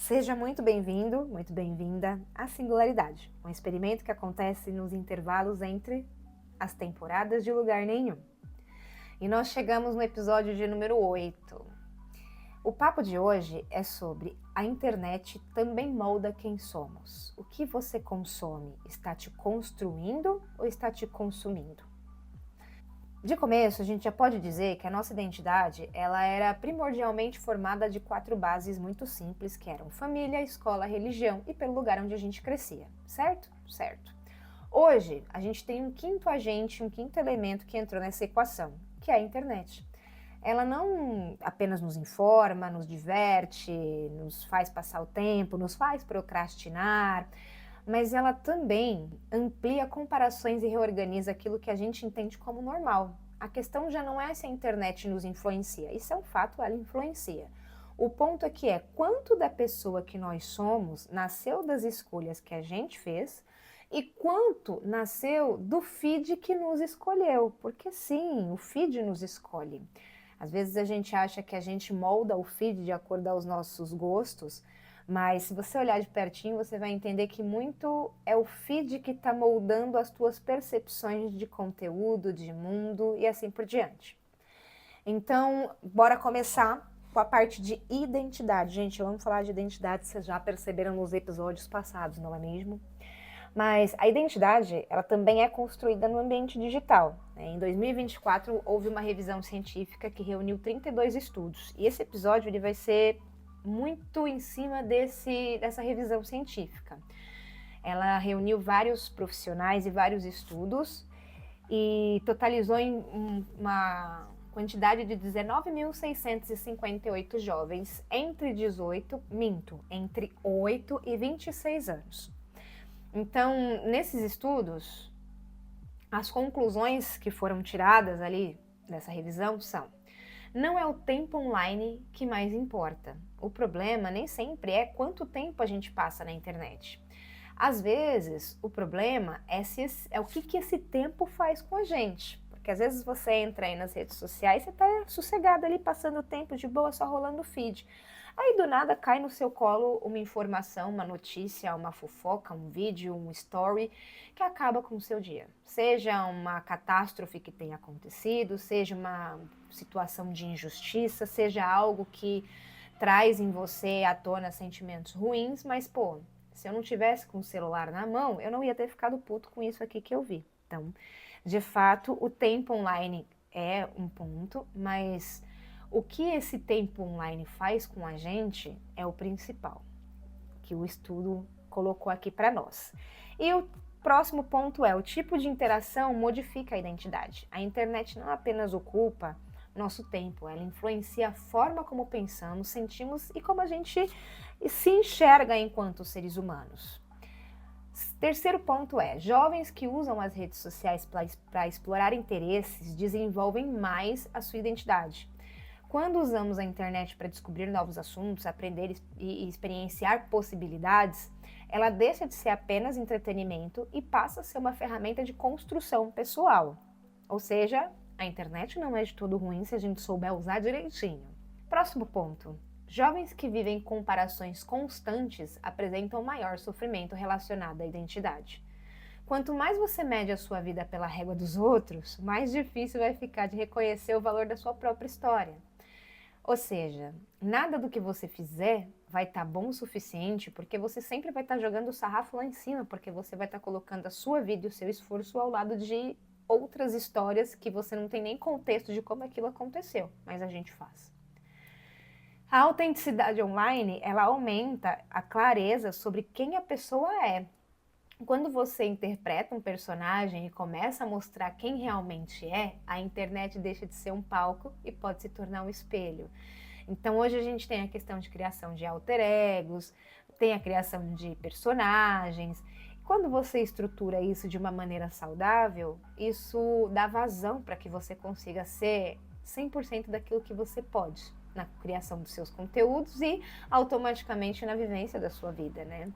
Seja muito bem-vindo, muito bem-vinda à Singularidade, um experimento que acontece nos intervalos entre as temporadas de Lugar Nenhum. E nós chegamos no episódio de número 8. O papo de hoje é sobre a internet também molda quem somos. O que você consome está te construindo ou está te consumindo? De começo, a gente já pode dizer que a nossa identidade ela era primordialmente formada de 4 bases muito simples, que eram família, escola, religião e pelo lugar onde a gente crescia, certo? Certo. Hoje, a gente tem um quinto agente, um quinto elemento que entrou nessa equação, que é a internet. Ela não apenas nos informa, nos diverte, nos faz passar o tempo, nos faz procrastinar, mas ela também amplia comparações e reorganiza aquilo que a gente entende como normal. A questão já não é se a internet nos influencia, isso é um fato, ela influencia. O ponto aqui é quanto da pessoa que nós somos nasceu das escolhas que a gente fez e quanto nasceu do feed que nos escolheu, porque sim, o feed nos escolhe. Às vezes a gente acha que a gente molda o feed de acordo aos nossos gostos, mas se você olhar de pertinho, você vai entender que muito é o feed que está moldando as tuas percepções de conteúdo, de mundo e assim por diante. Então, bora começar com a parte de identidade. Gente, eu amo falar de identidade, vocês já perceberam nos episódios passados, não é mesmo? Mas a identidade, ela também é construída no ambiente digital. Em 2024, houve uma revisão científica que reuniu 32 estudos. E esse episódio ele vai ser muito em cima dessa revisão científica. Ela reuniu vários profissionais e vários estudos e totalizou em uma quantidade de 19.658 jovens entre 8 e 26 anos. Então, nesses estudos, as conclusões que foram tiradas ali dessa revisão são: não é o tempo online que mais importa. O problema nem sempre é quanto tempo a gente passa na internet. Às vezes, o problema é o que esse tempo faz com a gente. Porque às vezes você entra aí nas redes sociais e você tá sossegado ali, passando o tempo de boa, só rolando o feed. Aí do nada cai no seu colo uma informação, uma notícia, uma fofoca, um vídeo, um story que acaba com o seu dia. Seja uma catástrofe que tenha acontecido, seja uma situação de injustiça, seja algo que traz em você à tona sentimentos ruins, mas pô, se eu não tivesse com o celular na mão, eu não ia ter ficado puto com isso aqui que eu vi. Então, de fato, o tempo online é um ponto, mas o que esse tempo online faz com a gente é o principal, que o estudo colocou aqui para nós. E o próximo ponto é: o tipo de interação modifica a identidade. A internet não apenas ocupa nosso tempo, ela influencia a forma como pensamos, sentimos e como a gente se enxerga enquanto seres humanos. Terceiro ponto é: jovens que usam as redes sociais para explorar interesses desenvolvem mais a sua identidade. Quando usamos a internet para descobrir novos assuntos, aprender e experienciar possibilidades, ela deixa de ser apenas entretenimento e passa a ser uma ferramenta de construção pessoal. Ou seja, a internet não é de todo ruim se a gente souber usar direitinho. Próximo ponto: jovens que vivem comparações constantes apresentam maior sofrimento relacionado à identidade. Quanto mais você mede a sua vida pela régua dos outros, mais difícil vai ficar de reconhecer o valor da sua própria história. Ou seja, nada do que você fizer vai estar bom o suficiente, porque você sempre vai estar jogando o sarrafo lá em cima, porque você vai estar colocando a sua vida e o seu esforço ao lado de outras histórias que você não tem nem contexto de como aquilo aconteceu, mas a gente faz. A autenticidade online, ela aumenta a clareza sobre quem a pessoa é. Quando você interpreta um personagem e começa a mostrar quem realmente é, a internet deixa de ser um palco e pode se tornar um espelho. Então hoje a gente tem a questão de criação de alter egos, tem a criação de personagens. Quando você estrutura isso de uma maneira saudável, isso dá vazão para que você consiga ser 100% daquilo que você pode na criação dos seus conteúdos e automaticamente na vivência da sua vida, né?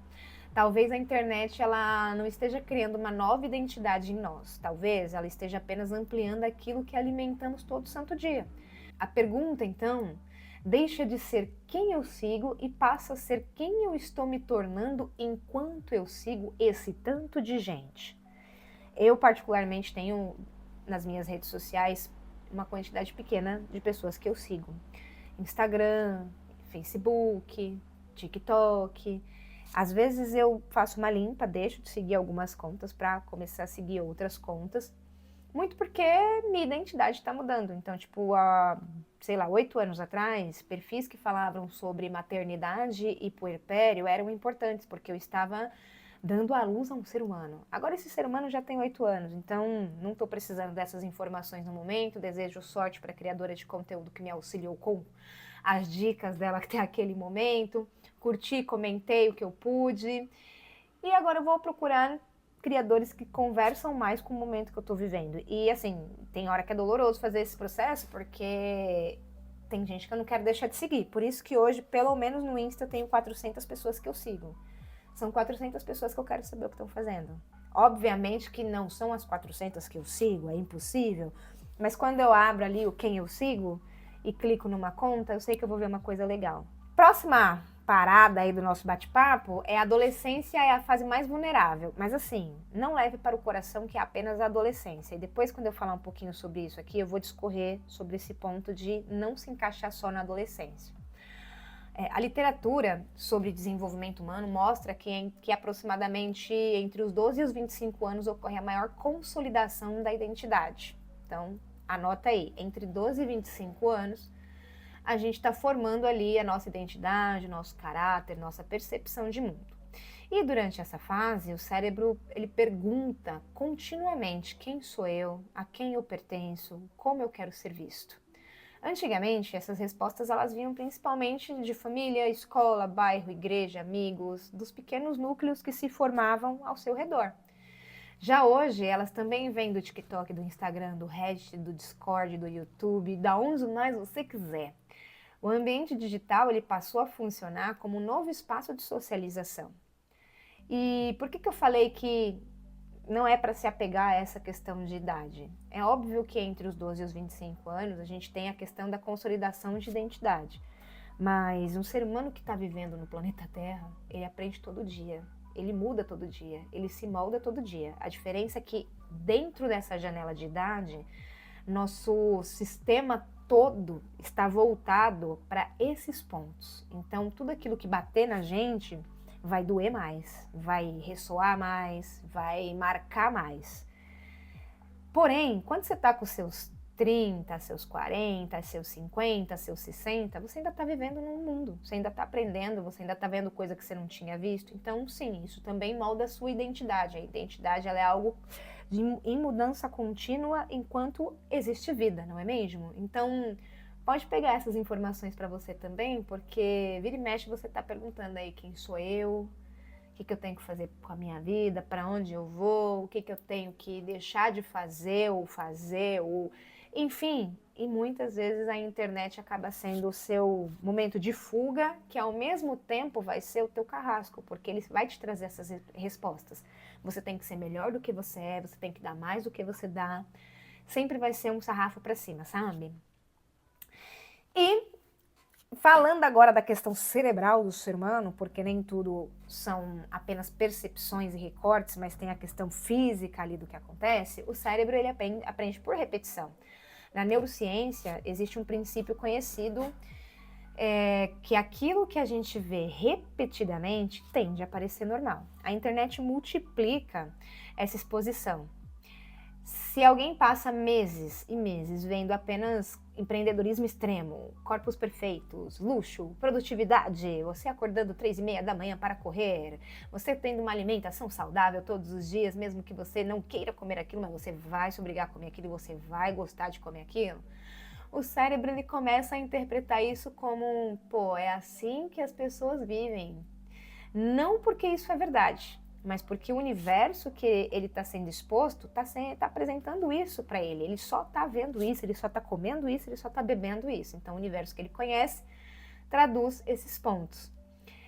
Talvez a internet ela não esteja criando uma nova identidade em nós. Talvez ela esteja apenas ampliando aquilo que alimentamos todo santo dia. A pergunta, então, deixa de ser quem eu sigo e passa a ser quem eu estou me tornando enquanto eu sigo esse tanto de gente. Eu particularmente tenho nas minhas redes sociais uma quantidade pequena de pessoas que eu sigo. Instagram, Facebook, TikTok. Às vezes eu faço uma limpa, deixo de seguir algumas contas para começar a seguir outras contas. Muito porque minha identidade está mudando. Então, tipo, há, sei lá, 8 anos atrás, perfis que falavam sobre maternidade e puerpério eram importantes, porque eu estava dando à luz a um ser humano. Agora esse ser humano já tem 8 anos, então não estou precisando dessas informações no momento. Desejo sorte para a criadora de conteúdo que me auxiliou com as dicas dela até aquele momento. Curti, comentei o que eu pude. E agora eu vou procurar criadores que conversam mais com o momento que eu tô vivendo. E assim, tem hora que é doloroso fazer esse processo, porque tem gente que eu não quero deixar de seguir. Por isso que hoje, pelo menos no Insta, eu tenho 400 pessoas que eu sigo. São 400 pessoas que eu quero saber o que estão fazendo. Obviamente que não são as 400 que eu sigo, é impossível. Mas quando eu abro ali o quem eu sigo e clico numa conta, eu sei que eu vou ver uma coisa legal. Próxima parada aí do nosso bate-papo é a adolescência, é a fase mais vulnerável. Mas assim, não leve para o coração que é apenas a adolescência. E depois, quando eu falar um pouquinho sobre isso aqui, eu vou discorrer sobre esse ponto de não se encaixar só na adolescência. A literatura sobre desenvolvimento humano mostra que aproximadamente entre os 12 e os 25 anos ocorre a maior consolidação da identidade. Então, anota aí, entre 12 e 25 anos, a gente está formando ali a nossa identidade, nosso caráter, nossa percepção de mundo. E durante essa fase, o cérebro ele pergunta continuamente quem sou eu, a quem eu pertenço, como eu quero ser visto. Antigamente, essas respostas elas vinham principalmente de família, escola, bairro, igreja, amigos, dos pequenos núcleos que se formavam ao seu redor. Já hoje, elas também vêm do TikTok, do Instagram, do Reddit, do Discord, do YouTube, da onde mais você quiser. O ambiente digital ele passou a funcionar como um novo espaço de socialização. E por que eu falei que não é para se apegar a essa questão de idade? É óbvio que entre os 12 e os 25 anos a gente tem a questão da consolidação de identidade. Mas um ser humano que está vivendo no planeta Terra, ele aprende todo dia, ele muda todo dia, ele se molda todo dia. A diferença é que dentro dessa janela de idade, nosso sistema todo está voltado para esses pontos. Então, tudo aquilo que bater na gente vai doer mais, vai ressoar mais, vai marcar mais. Porém, quando você está com seus 30, seus 40, seus 50, seus 60, você ainda está vivendo num mundo, você ainda está aprendendo, você ainda está vendo coisa que você não tinha visto. Então, sim, isso também molda a sua identidade. A identidade ela é algo em mudança contínua enquanto existe vida, não é mesmo? Então, pode pegar essas informações para você também, porque vira e mexe você está perguntando aí quem sou eu, o que eu tenho que fazer com a minha vida, para onde eu vou, o que eu tenho que deixar de fazer, ou enfim. E muitas vezes a internet acaba sendo o seu momento de fuga, que ao mesmo tempo vai ser o teu carrasco, porque ele vai te trazer essas respostas. Você tem que ser melhor do que você é, você tem que dar mais do que você dá. Sempre vai ser um sarrafo para cima, sabe? E falando agora da questão cerebral do ser humano, porque nem tudo são apenas percepções e recortes, mas tem a questão física ali do que acontece, o cérebro ele aprende por repetição. Na neurociência existe um princípio conhecido que aquilo que a gente vê repetidamente tende a parecer normal. A internet multiplica essa exposição. Se alguém passa meses e meses vendo apenas empreendedorismo extremo, corpos perfeitos, luxo, produtividade, você acordando 3:30 da manhã para correr, você tendo uma alimentação saudável todos os dias, mesmo que você não queira comer aquilo, mas você vai se obrigar a comer aquilo e você vai gostar de comer aquilo, o cérebro ele começa a interpretar isso como, pô, é assim que as pessoas vivem. Não porque isso é verdade, mas porque o universo que ele está sendo exposto está apresentando isso para ele. Ele só está vendo isso, ele só está comendo isso, ele só está bebendo isso. Então, o universo que ele conhece traduz esses pontos.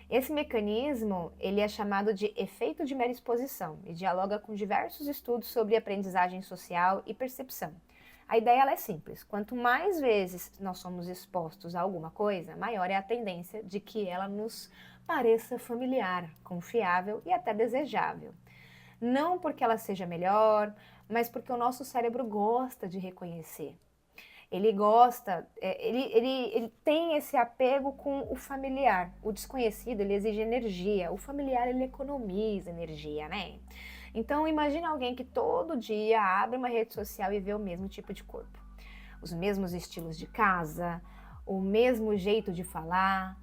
Esse mecanismo ele é chamado de efeito de mera exposição e dialoga com diversos estudos sobre aprendizagem social e percepção. A ideia ela é simples. Quanto mais vezes nós somos expostos a alguma coisa, maior é a tendência de que ela nos pareça familiar, confiável e até desejável. Não porque ela seja melhor, mas porque o nosso cérebro gosta de reconhecer. Ele gosta, ele tem esse apego com o familiar. O desconhecido, ele exige energia. O familiar, ele economiza energia, né? Então, imagina alguém que todo dia abre uma rede social e vê o mesmo tipo de corpo. Os mesmos estilos de casa, o mesmo jeito de falar,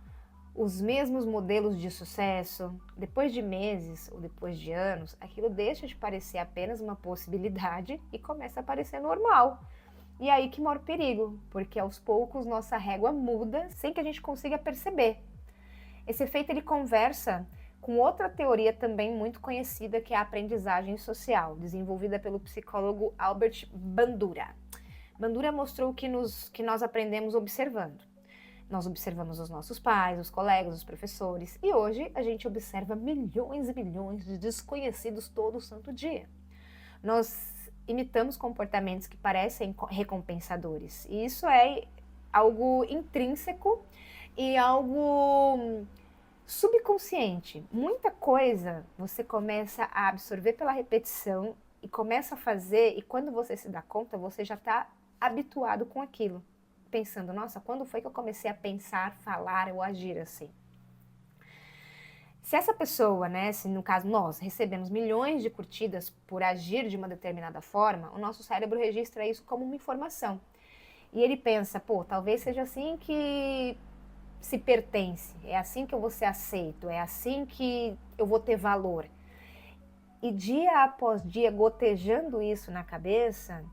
os mesmos modelos de sucesso. Depois de meses ou depois de anos, aquilo deixa de parecer apenas uma possibilidade e começa a parecer normal. E é aí que mora o perigo, porque aos poucos nossa régua muda sem que a gente consiga perceber. Esse efeito ele conversa com outra teoria também muito conhecida, que é a aprendizagem social, desenvolvida pelo psicólogo Albert Bandura. Bandura mostrou que nós aprendemos observando. Nós observamos os nossos pais, os colegas, os professores, e hoje a gente observa milhões e milhões de desconhecidos todo santo dia. Nós imitamos comportamentos que parecem recompensadores, e isso é algo intrínseco e algo subconsciente. Muita coisa você começa a absorver pela repetição e começa a fazer, e quando você se dá conta, você já está habituado com aquilo, pensando, nossa, quando foi que eu comecei a pensar, falar ou agir assim? Se essa pessoa, né, se no caso nós, recebemos milhões de curtidas por agir de uma determinada forma, o nosso cérebro registra isso como uma informação. E ele pensa, pô, talvez seja assim que se pertence, é assim que eu vou ser aceito, é assim que eu vou ter valor. E dia após dia, gotejando isso na cabeça,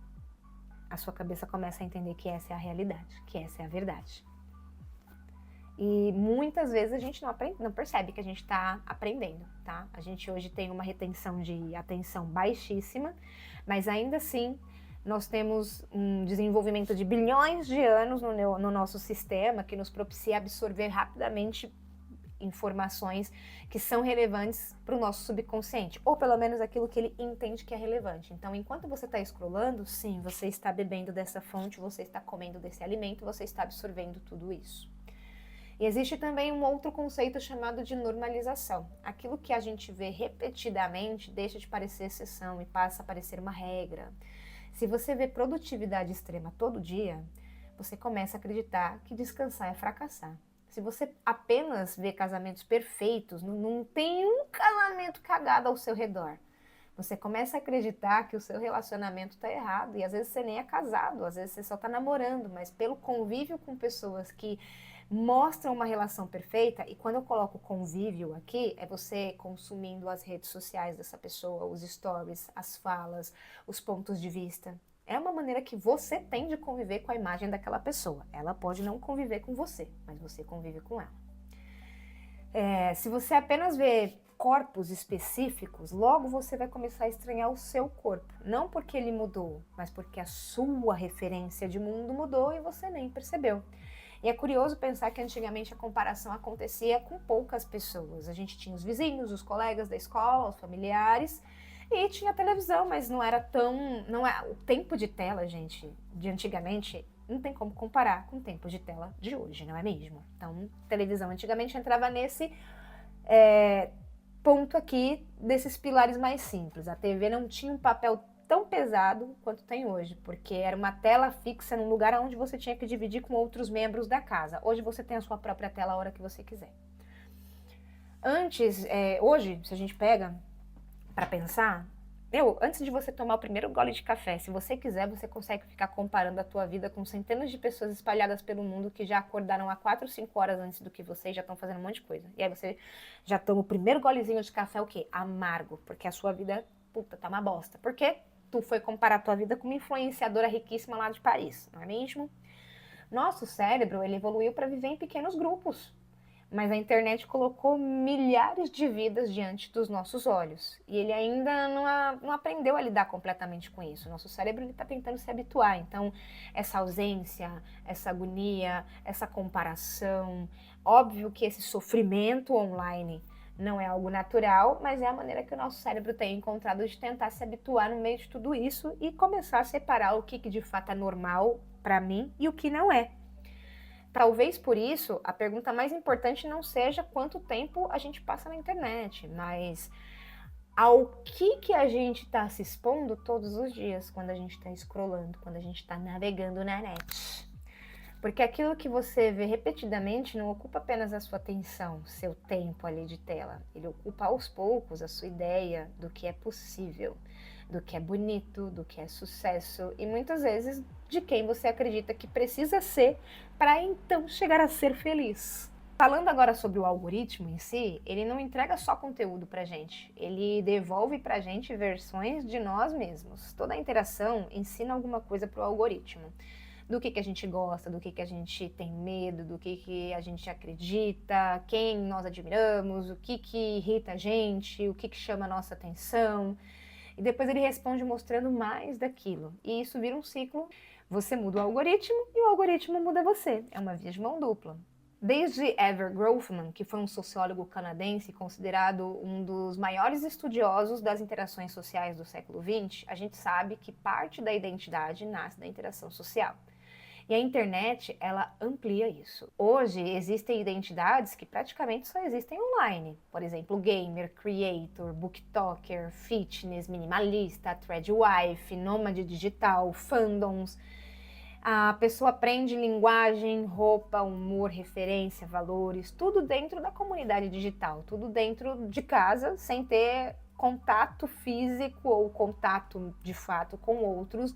a sua cabeça começa a entender que essa é a realidade, que essa é a verdade. E muitas vezes a gente não percebe que a gente está aprendendo, tá? A gente hoje tem uma retenção de atenção baixíssima, mas ainda assim nós temos um desenvolvimento de bilhões de anos no nosso sistema que nos propicia absorver rapidamente informações que são relevantes para o nosso subconsciente, ou pelo menos aquilo que ele entende que é relevante. Então, enquanto você está scrollando, sim, você está bebendo dessa fonte, você está comendo desse alimento, você está absorvendo tudo isso. E existe também um outro conceito chamado de normalização. Aquilo que a gente vê repetidamente deixa de parecer exceção e passa a parecer uma regra. Se você vê produtividade extrema todo dia, você começa a acreditar que descansar é fracassar. Se você apenas vê casamentos perfeitos, não tem um casamento cagado ao seu redor, você começa a acreditar que o seu relacionamento está errado. E às vezes você nem é casado, às vezes você só está namorando, mas pelo convívio com pessoas que mostram uma relação perfeita, e quando eu coloco convívio aqui, é você consumindo as redes sociais dessa pessoa, os stories, as falas, os pontos de vista. É uma maneira que você tem de conviver com a imagem daquela pessoa. Ela pode não conviver com você, mas você convive com ela. Se você apenas vê corpos específicos, logo você vai começar a estranhar o seu corpo. Não porque ele mudou, mas porque a sua referência de mundo mudou e você nem percebeu. E é curioso pensar que antigamente a comparação acontecia com poucas pessoas. A gente tinha os vizinhos, os colegas da escola, os familiares, e tinha televisão, mas não era tão... o tempo de tela, gente, de antigamente, não tem como comparar com o tempo de tela de hoje, não é mesmo? Então, televisão antigamente entrava nesse ponto aqui desses pilares mais simples. A TV não tinha um papel tão pesado quanto tem hoje, porque era uma tela fixa num lugar onde você tinha que dividir com outros membros da casa. Hoje você tem a sua própria tela a hora que você quiser. Hoje, se a gente pega para pensar, antes de você tomar o primeiro gole de café, se você quiser, você consegue ficar comparando a tua vida com centenas de pessoas espalhadas pelo mundo que já acordaram há 4 ou 5 horas antes do que você e já estão fazendo um monte de coisa. E aí você já toma o primeiro golezinho de café, o quê? Amargo, porque a sua vida, tá uma bosta. Por quê? Tu foi comparar a tua vida com uma influenciadora riquíssima lá de Paris, não é mesmo? Nosso cérebro, ele evoluiu para viver em pequenos grupos, mas a internet colocou milhares de vidas diante dos nossos olhos, e ele ainda não aprendeu a lidar completamente com isso. Nosso cérebro está tentando se habituar, então essa ausência, essa agonia, essa comparação, óbvio que esse sofrimento online Não é algo natural, mas é a maneira que o nosso cérebro tem encontrado de tentar se habituar no meio de tudo isso e começar a separar o que de fato é normal para mim e o que não é. Talvez por isso a pergunta mais importante não seja quanto tempo a gente passa na internet, mas ao que a gente está se expondo todos os dias quando a gente está scrollando, quando a gente está navegando na net. Porque aquilo que você vê repetidamente não ocupa apenas a sua atenção, seu tempo ali de tela. Ele ocupa aos poucos a sua ideia do que é possível, do que é bonito, do que é sucesso e muitas vezes de quem você acredita que precisa ser para então chegar a ser feliz. Falando agora sobre o algoritmo em si, ele não entrega só conteúdo pra gente, ele devolve pra gente versões de nós mesmos. Toda a interação ensina alguma coisa pro algoritmo. Do que a gente gosta, do que a gente tem medo, do que a gente acredita, quem nós admiramos, o que irrita a gente, o que chama a nossa atenção. E depois ele responde mostrando mais daquilo. E isso vira um ciclo. Você muda o algoritmo e o algoritmo muda você. É uma via de mão dupla. Desde Ever Grothman, que foi um sociólogo canadense considerado um dos maiores estudiosos das interações sociais do século XX, a gente sabe que parte da identidade nasce da interação social. E a internet, ela amplia isso. Hoje, existem identidades que praticamente só existem online. Por exemplo, gamer, creator, booktalker, fitness, minimalista, threadwife, nômade digital, fandoms. A pessoa aprende linguagem, roupa, humor, referência, valores, tudo dentro da comunidade digital, tudo dentro de casa, sem ter contato físico ou contato de fato com outros,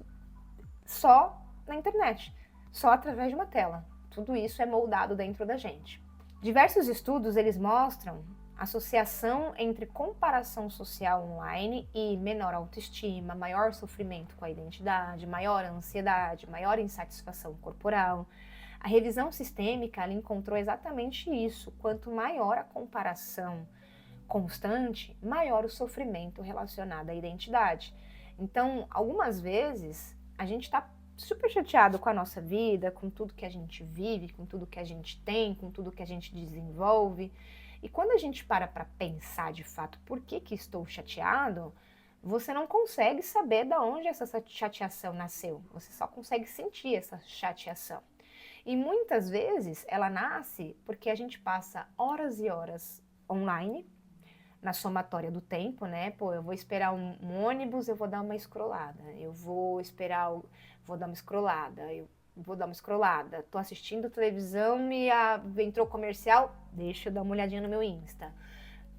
só na internet, só através de uma tela. Tudo isso é moldado dentro da gente. Diversos estudos, eles mostram associação entre comparação social online e menor autoestima, maior sofrimento com a identidade, maior ansiedade, maior insatisfação corporal. A revisão sistêmica ela encontrou exatamente isso. Quanto maior a comparação constante, maior o sofrimento relacionado à identidade. Então, algumas vezes, a gente está super chateado com a nossa vida, com tudo que a gente vive, com tudo que a gente tem, com tudo que a gente desenvolve. E quando a gente para pensar de fato por que estou chateado, você não consegue saber de onde essa chateação nasceu. Você só consegue sentir essa chateação. E muitas vezes ela nasce porque a gente passa horas e horas online, na somatória do tempo, né? Pô, eu vou esperar um ônibus, eu vou dar uma scrollada. Eu vou esperar, vou dar uma scrollada. Eu vou dar uma scrollada. Tô assistindo televisão e entrou comercial, deixa eu dar uma olhadinha no meu Insta.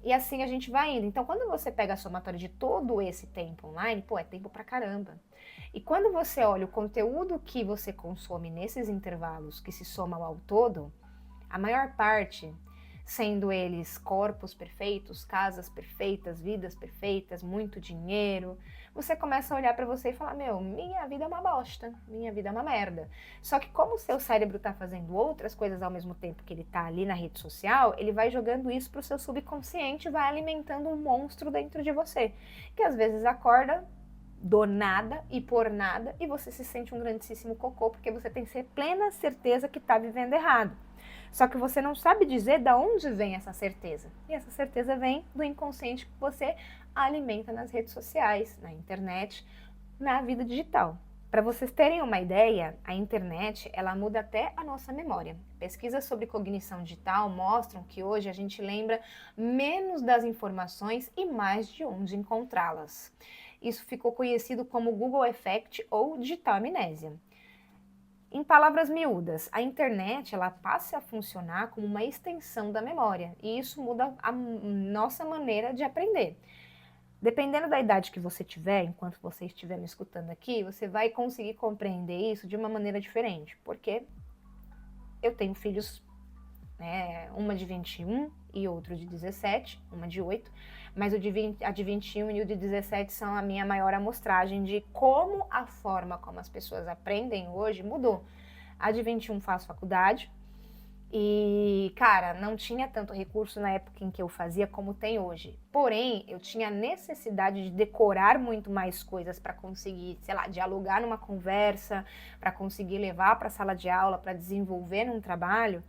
E assim a gente vai indo. Então, quando você pega a somatória de todo esse tempo online, pô, é tempo pra caramba. E quando você olha o conteúdo que você consome nesses intervalos que se somam ao todo, a maior parte, sendo eles corpos perfeitos, casas perfeitas, vidas perfeitas, muito dinheiro, você começa a olhar para você e falar, meu, minha vida é uma bosta, minha vida é uma merda. Só que como o seu cérebro está fazendo outras coisas ao mesmo tempo que ele está ali na rede social, ele vai jogando isso pro seu subconsciente e vai alimentando um monstro dentro de você, que às vezes acorda do nada e por nada e você se sente um grandíssimo cocô porque você tem plena certeza que está vivendo errado. Só que você não sabe dizer de onde vem essa certeza. E essa certeza vem do inconsciente que você alimenta nas redes sociais, na internet, na vida digital. Para vocês terem uma ideia, a internet ela muda até a nossa memória. Pesquisas sobre cognição digital mostram que hoje a gente lembra menos das informações e mais de onde encontrá-las. Isso ficou conhecido como Google Effect ou digital amnésia. Em palavras miúdas, a internet ela passa a funcionar como uma extensão da memória e isso muda a nossa maneira de aprender. Dependendo da idade que você tiver, enquanto você estiver me escutando aqui, você vai conseguir compreender isso de uma maneira diferente, porque eu tenho filhos, né, uma de 21 e outro de 17, uma de 8, mas a de 21 e o de 17 são a minha maior amostragem de como a forma como as pessoas aprendem hoje mudou. A de 21 faz faculdade e, cara, não tinha tanto recurso na época em que eu fazia como tem hoje. Porém, eu tinha necessidade de decorar muito mais coisas para conseguir, sei lá, dialogar numa conversa, para conseguir levar para a sala de aula, para desenvolver num trabalho.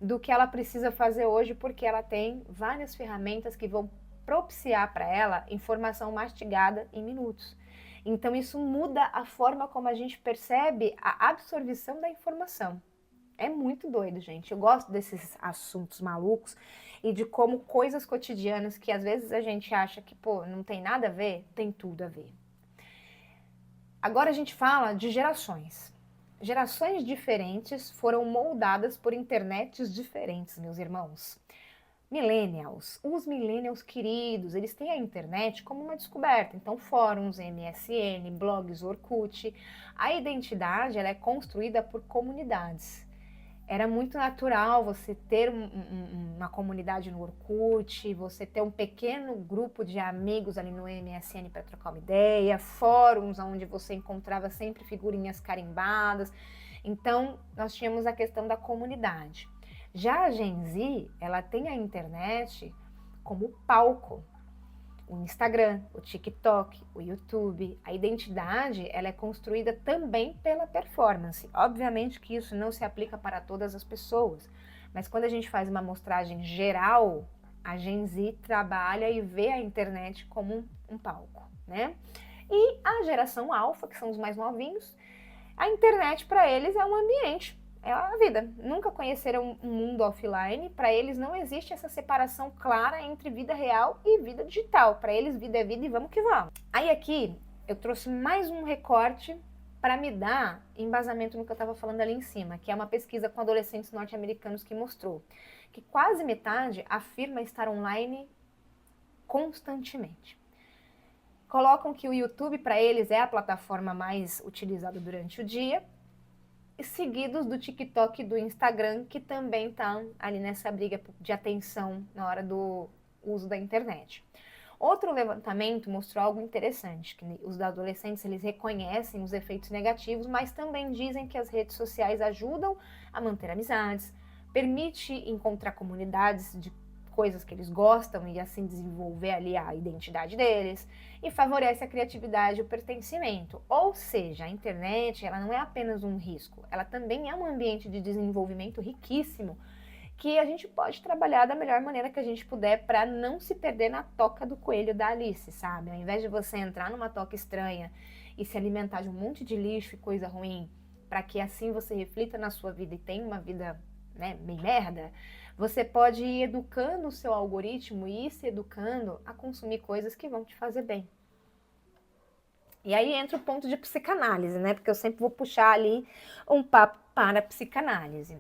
do que ela precisa fazer hoje, porque ela tem várias ferramentas que vão propiciar para ela informação mastigada em minutos. Então isso muda a forma como a gente percebe a absorção da informação. É muito doido, gente. Eu gosto desses assuntos malucos e de como coisas cotidianas que às vezes a gente acha que, pô, não tem nada a ver, tem tudo a ver. Agora a gente fala de gerações. Gerações diferentes foram moldadas por internets diferentes, meus irmãos. Millennials, os millennials queridos, eles têm a internet como uma descoberta. Então, fóruns, MSN, blogs, Orkut. A identidade ela é construída por comunidades. Era muito natural você ter uma comunidade no Orkut, você ter um pequeno grupo de amigos ali no MSN para trocar uma ideia, fóruns onde você encontrava sempre figurinhas carimbadas. Então, nós tínhamos a questão da comunidade. Já a Gen Z, ela tem a internet como palco. O Instagram, o TikTok, o YouTube, a identidade, ela é construída também pela performance. Obviamente que isso não se aplica para todas as pessoas, mas quando a gente faz uma amostragem geral, a Gen Z trabalha e vê a internet como um palco, né? E a geração alfa, que são os mais novinhos, a internet para eles é um ambiente. É a vida. Nunca conheceram um mundo offline. Para eles não existe essa separação clara entre vida real e vida digital. Para eles, vida é vida e vamos que vamos. Aí aqui eu trouxe mais um recorte para me dar embasamento no que eu estava falando ali em cima, que é uma pesquisa com adolescentes norte-americanos que mostrou que quase metade afirma estar online constantemente. Colocam que o YouTube para eles é a plataforma mais utilizada durante o dia, seguidos do TikTok e do Instagram, que também estão ali nessa briga de atenção na hora do uso da internet. Outro levantamento mostrou algo interessante, que os adolescentes eles reconhecem os efeitos negativos, mas também dizem que as redes sociais ajudam a manter amizades, permite encontrar comunidades de coisas que eles gostam e assim desenvolver ali a identidade deles, e favorece a criatividade e o pertencimento. Ou seja, a internet ela não é apenas um risco, ela também é um ambiente de desenvolvimento riquíssimo que a gente pode trabalhar da melhor maneira que a gente puder para não se perder na toca do coelho da Alice, sabe? Ao invés de você entrar numa toca estranha e se alimentar de um monte de lixo e coisa ruim, para que assim você reflita na sua vida e tenha uma vida, né, meio merda, você pode ir educando o seu algoritmo e ir se educando a consumir coisas que vão te fazer bem. E aí entra o ponto de psicanálise, né? Porque eu sempre vou puxar ali um papo para a psicanálise.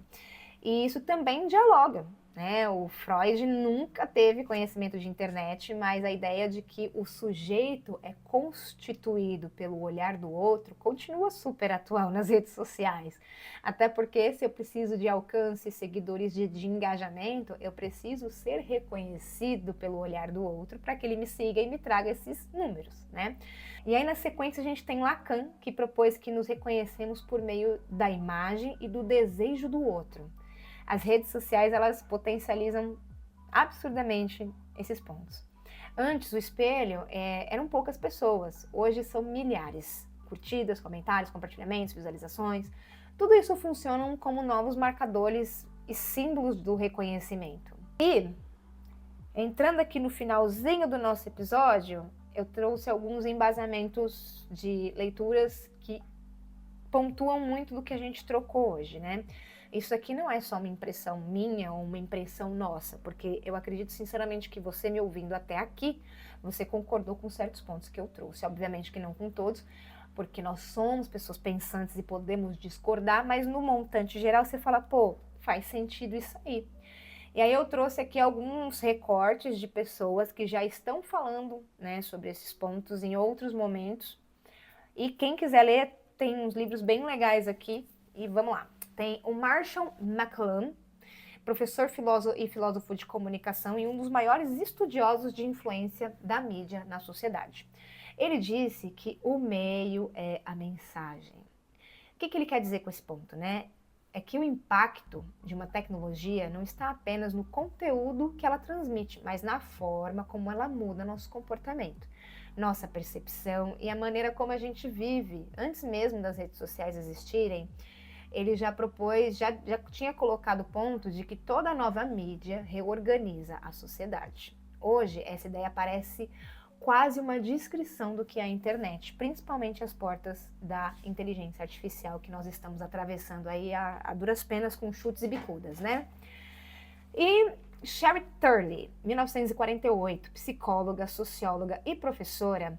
E isso também dialoga, né? O Freud nunca teve conhecimento de internet, mas a ideia de que o sujeito é constituído pelo olhar do outro continua super atual nas redes sociais. Até porque se eu preciso de alcance, seguidores de engajamento, eu preciso ser reconhecido pelo olhar do outro para que ele me siga e me traga esses números, né? E aí na sequência a gente tem Lacan, que propôs que nos reconhecemos por meio da imagem e do desejo do outro. As redes sociais, elas potencializam absurdamente esses pontos. Antes, o espelho eram poucas pessoas, hoje são milhares. Curtidas, comentários, compartilhamentos, visualizações, tudo isso funciona como novos marcadores e símbolos do reconhecimento. E, entrando aqui no finalzinho do nosso episódio, eu trouxe alguns embasamentos de leituras que pontuam muito do que a gente trocou hoje, né? Isso aqui não é só uma impressão minha ou uma impressão nossa, porque eu acredito sinceramente que você me ouvindo até aqui, você concordou com certos pontos que eu trouxe. Obviamente que não com todos, porque nós somos pessoas pensantes e podemos discordar, mas no montante geral você fala, pô, faz sentido isso aí. E aí eu trouxe aqui alguns recortes de pessoas que já estão falando, né, sobre esses pontos em outros momentos. E quem quiser ler, tem uns livros bem legais aqui. E vamos lá. Tem o Marshall McLuhan, professor e filósofo de comunicação e um dos maiores estudiosos de influência da mídia na sociedade. Ele disse que o meio é a mensagem. O que ele quer dizer com esse ponto, né? É que o impacto de uma tecnologia não está apenas no conteúdo que ela transmite, mas na forma como ela muda nosso comportamento, nossa percepção e a maneira como a gente vive. Antes mesmo das redes sociais existirem, ele já propôs, já tinha colocado o ponto de que toda nova mídia reorganiza a sociedade. Hoje, essa ideia parece quase uma descrição do que é a internet, principalmente as portas da inteligência artificial que nós estamos atravessando aí a duras penas com chutes e bicudas, né? E Sherry Turley, 1948, psicóloga, socióloga e professora,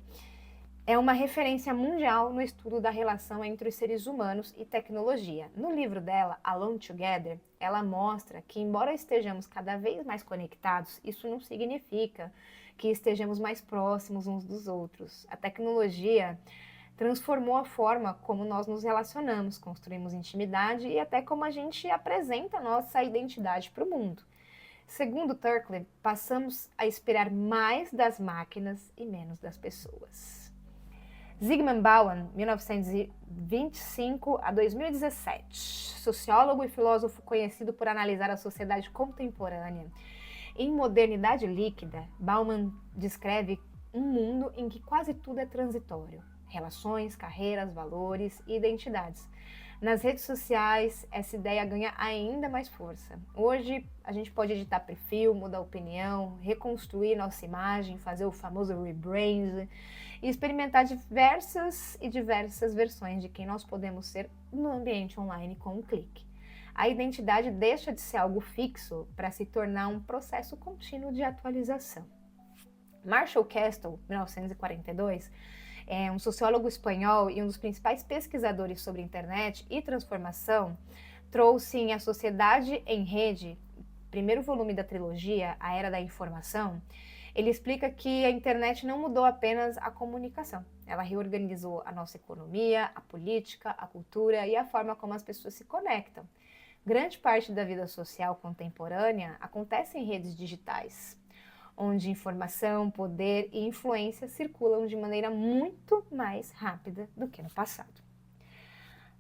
é uma referência mundial no estudo da relação entre os seres humanos e tecnologia. No livro dela, Alone Together, ela mostra que, embora estejamos cada vez mais conectados, isso não significa que estejamos mais próximos uns dos outros. A tecnologia transformou a forma como nós nos relacionamos, construímos intimidade e até como a gente apresenta a nossa identidade para o mundo. Segundo Turkle, passamos a esperar mais das máquinas e menos das pessoas. Zygmunt Bauman, 1925 a 2017, sociólogo e filósofo conhecido por analisar a sociedade contemporânea. Em Modernidade Líquida, Bauman descreve um mundo em que quase tudo é transitório: relações, carreiras, valores e identidades. Nas redes sociais, essa ideia ganha ainda mais força. Hoje, a gente pode editar perfil, mudar opinião, reconstruir nossa imagem, fazer o famoso rebrand e experimentar diversas versões de quem nós podemos ser no ambiente online com um clique. A identidade deixa de ser algo fixo para se tornar um processo contínuo de atualização. Marshall Castle, 1942, é um sociólogo espanhol e um dos principais pesquisadores sobre internet e transformação, trouxe em A Sociedade em Rede, primeiro volume da trilogia, A Era da Informação. Ele explica que a internet não mudou apenas a comunicação, ela reorganizou a nossa economia, a política, a cultura e a forma como as pessoas se conectam. Grande parte da vida social contemporânea acontece em redes digitais, onde informação, poder e influência circulam de maneira muito mais rápida do que no passado.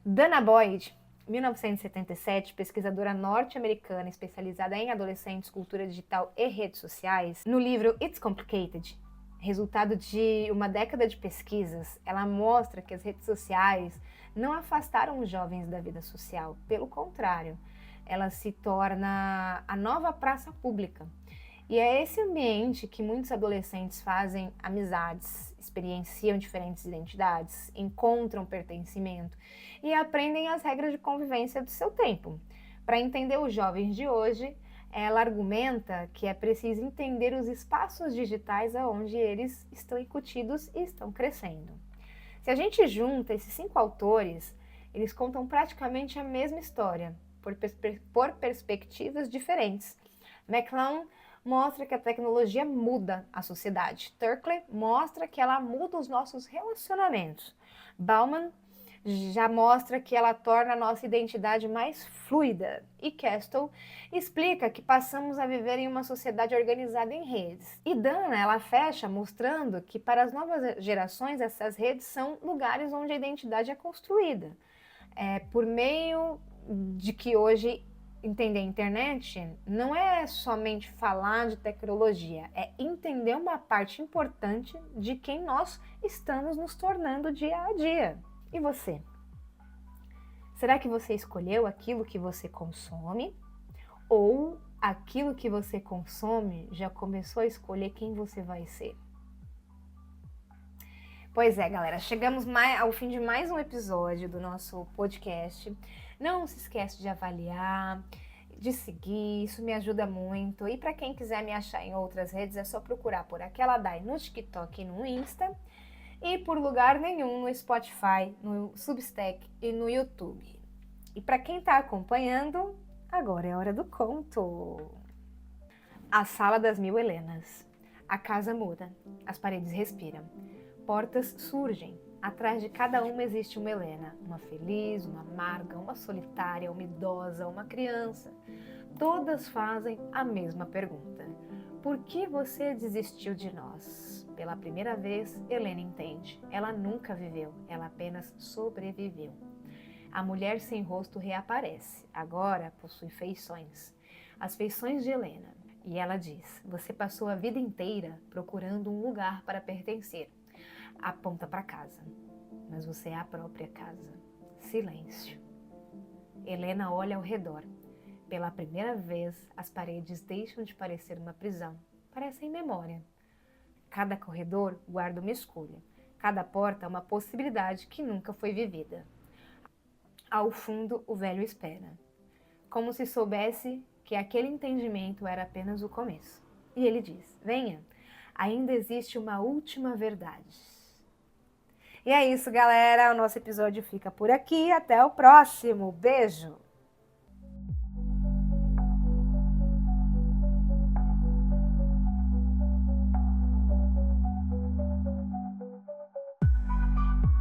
Dana Boyd, 1977, pesquisadora norte-americana especializada em adolescentes, cultura digital e redes sociais, no livro It's Complicated, resultado de uma década de pesquisas, ela mostra que as redes sociais não afastaram os jovens da vida social, pelo contrário, ela se torna a nova praça pública. E é esse ambiente que muitos adolescentes fazem amizades, experienciam diferentes identidades, encontram pertencimento e aprendem as regras de convivência do seu tempo. Para entender os jovens de hoje, ela argumenta que é preciso entender os espaços digitais aonde eles estão incutidos e estão crescendo. Se a gente junta esses 5 autores, eles contam praticamente a mesma história, por perspectivas diferentes. McClellan mostra que a tecnologia muda a sociedade. Turkle mostra que ela muda os nossos relacionamentos. Bauman já mostra que ela torna a nossa identidade mais fluida. E Castle explica que passamos a viver em uma sociedade organizada em redes. E Dana, ela fecha mostrando que para as novas gerações essas redes são lugares onde a identidade é construída. Por meio de que hoje entender a internet não é somente falar de tecnologia, é entender uma parte importante de quem nós estamos nos tornando dia a dia. E você? Será que você escolheu aquilo que você consome? Ou aquilo que você consome já começou a escolher quem você vai ser? Pois é, galera, chegamos ao fim de mais um episódio do nosso podcast. Não se esquece de avaliar, de seguir, isso me ajuda muito. E para quem quiser me achar em outras redes, é só procurar por Aquela Dai no TikTok e no Insta. E por lugar nenhum no Spotify, no Substack e no YouTube. E para quem está acompanhando, agora é hora do conto. A Sala das Mil Helenas. A casa muda, as paredes respiram. Portas surgem. Atrás de cada uma existe uma Helena, uma feliz, uma amarga, uma solitária, uma idosa, uma criança. Todas fazem a mesma pergunta: por que você desistiu de nós? Pela primeira vez, Helena entende. Ela nunca viveu, ela apenas sobreviveu. A mulher sem rosto reaparece. Agora possui feições. As feições de Helena. E ela diz: você passou a vida inteira procurando um lugar para pertencer. Aponta para casa, mas você é a própria casa. Silêncio. Helena olha ao redor. Pela primeira vez, as paredes deixam de parecer uma prisão. Parecem memória. Cada corredor guarda uma escolha. Cada porta uma possibilidade que nunca foi vivida. Ao fundo, o velho espera. Como se soubesse que aquele entendimento era apenas o começo. E ele diz: venha, ainda existe uma última verdade. E é isso, galera. O nosso episódio fica por aqui. Até o próximo. Beijo!